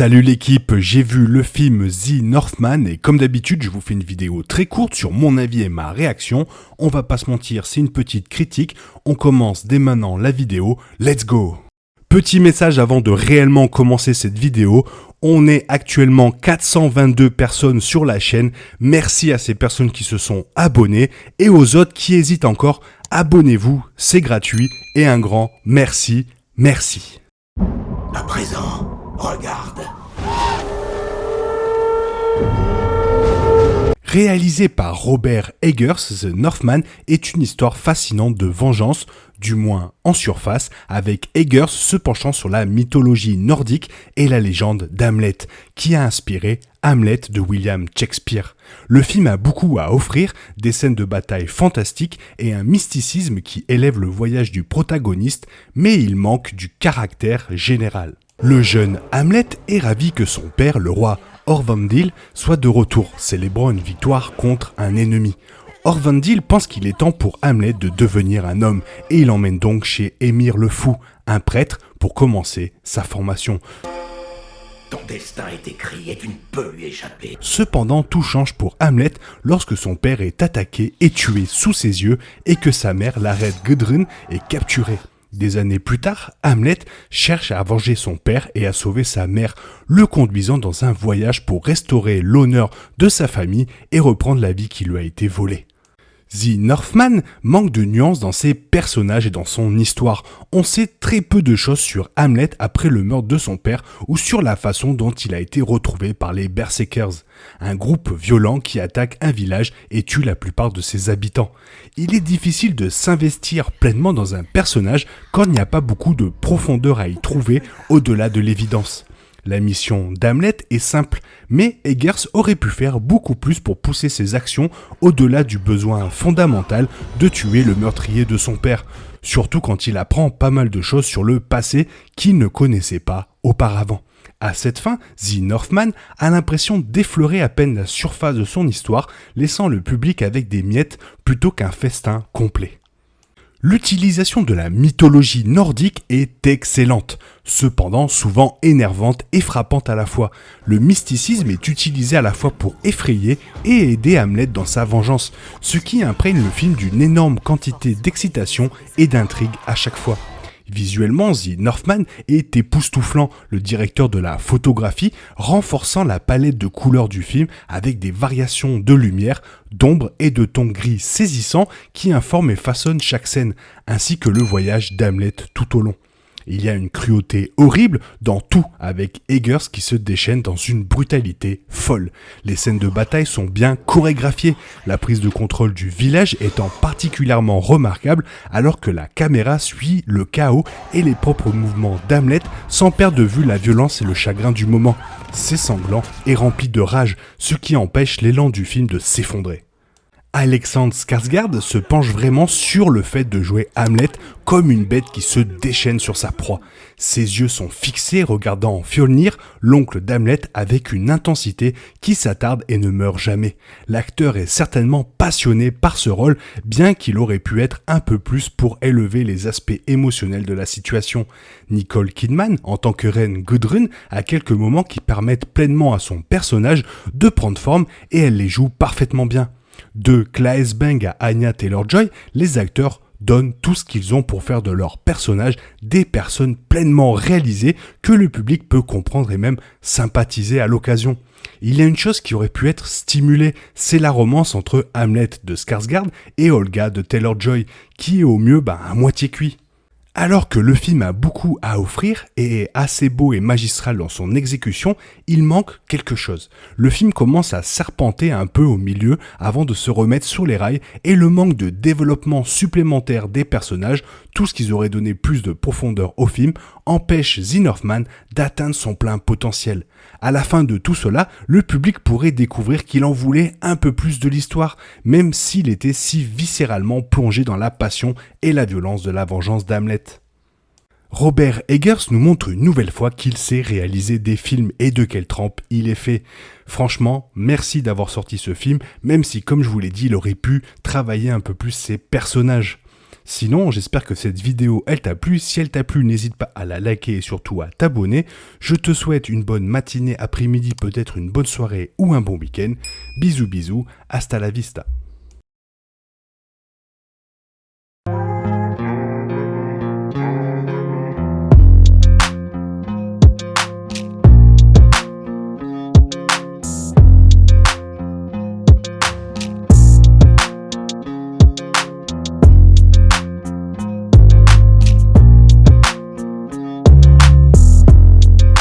Salut l'équipe, j'ai vu le film The Northman et comme d'habitude je vous fais une vidéo très courte sur mon avis et ma réaction. On va pas se mentir, c'est une petite critique, on commence dès maintenant la vidéo, let's go. Petit message avant de réellement commencer cette vidéo, on est actuellement 422 personnes sur la chaîne, merci à ces personnes qui se sont abonnées et aux autres qui hésitent encore, abonnez-vous, c'est gratuit et un grand merci. À présent, regarde. Réalisé par Robert Eggers, The Northman est une histoire fascinante de vengeance, du moins en surface, avec Eggers se penchant sur la mythologie nordique et la légende d'Hamlet, qui a inspiré Hamlet de William Shakespeare. Le film a beaucoup à offrir, des scènes de bataille fantastiques et un mysticisme qui élève le voyage du protagoniste, mais il manque du caractère général. Le jeune Hamlet est ravi que son père, le roi Orvandil, soit de retour, célébrant une victoire contre un ennemi. Orvandil pense qu'il est temps pour Hamlet de devenir un homme et il emmène donc chez Émir le Fou, un prêtre, pour commencer sa formation. Ton destin est écrit et tu ne peux lui échapper. Cependant, tout change pour Hamlet lorsque son père est attaqué et tué sous ses yeux et que sa mère, la reine Gudrun, est capturée. Des années plus tard, Hamlet cherche à venger son père et à sauver sa mère, le conduisant dans un voyage pour restaurer l'honneur de sa famille et reprendre la vie qui lui a été volée. The Northman manque de nuances dans ses personnages et dans son histoire. On sait très peu de choses sur Hamlet après le meurtre de son père ou sur la façon dont il a été retrouvé par les Berserkers, un groupe violent qui attaque un village et tue la plupart de ses habitants. Il est difficile de s'investir pleinement dans un personnage quand il n'y a pas beaucoup de profondeur à y trouver au-delà de l'évidence. La mission d'Hamlet est simple, mais Eggers aurait pu faire beaucoup plus pour pousser ses actions au-delà du besoin fondamental de tuer le meurtrier de son père, surtout quand il apprend pas mal de choses sur le passé qu'il ne connaissait pas auparavant. À cette fin, The Northman a l'impression d'effleurer à peine la surface de son histoire, laissant le public avec des miettes plutôt qu'un festin complet. L'utilisation de la mythologie nordique est excellente, cependant souvent énervante et frappante à la fois. Le mysticisme est utilisé à la fois pour effrayer et aider Hamlet dans sa vengeance, ce qui imprègne le film d'une énorme quantité d'excitation et d'intrigue à chaque fois. Visuellement, The Northman est époustouflant, le directeur de la photographie renforçant la palette de couleurs du film avec des variations de lumière, d'ombre et de tons gris saisissants qui informent et façonnent chaque scène, ainsi que le voyage d'Hamlet tout au long. Il y a une cruauté horrible dans tout, avec Eggers qui se déchaîne dans une brutalité folle. Les scènes de bataille sont bien chorégraphiées, la prise de contrôle du village étant particulièrement remarquable alors que la caméra suit le chaos et les propres mouvements d'Hamlet sans perdre de vue la violence et le chagrin du moment. C'est sanglant et rempli de rage, ce qui empêche l'élan du film de s'effondrer. Alexander Skarsgård se penche vraiment sur le fait de jouer Hamlet comme une bête qui se déchaîne sur sa proie. Ses yeux sont fixés regardant Fjolnir, l'oncle d'Hamlet, avec une intensité qui s'attarde et ne meurt jamais. L'acteur est certainement passionné par ce rôle, bien qu'il aurait pu être un peu plus pour élever les aspects émotionnels de la situation. Nicole Kidman, en tant que reine Gudrun, a quelques moments qui permettent pleinement à son personnage de prendre forme et elle les joue parfaitement bien. De Claes Bang à Anya Taylor-Joy, les acteurs donnent tout ce qu'ils ont pour faire de leurs personnages des personnes pleinement réalisées que le public peut comprendre et même sympathiser à l'occasion. Il y a une chose qui aurait pu être stimulée, c'est la romance entre Hamlet de Skarsgård et Olga de Taylor-Joy, qui est au mieux à moitié cuit. Alors que le film a beaucoup à offrir et est assez beau et magistral dans son exécution, il manque quelque chose. Le film commence à serpenter un peu au milieu avant de se remettre sur les rails et le manque de développement supplémentaire des personnages, tout ce qui aurait donné plus de profondeur au film, empêche The Northman d'atteindre son plein potentiel. À la fin de tout cela, le public pourrait découvrir qu'il en voulait un peu plus de l'histoire, même s'il était si viscéralement plongé dans la passion et la violence de la vengeance d'Hamlet. Robert Eggers nous montre une nouvelle fois qu'il sait réaliser des films et de quelle trempe il est fait. Franchement, merci d'avoir sorti ce film, même si, comme je vous l'ai dit, il aurait pu travailler un peu plus ses personnages. Sinon, j'espère que cette vidéo elle t'a plu. Si elle t'a plu, n'hésite pas à la liker et surtout à t'abonner. Je te souhaite une bonne matinée, après-midi, peut-être une bonne soirée ou un bon week-end. Bisous bisous, hasta la vista.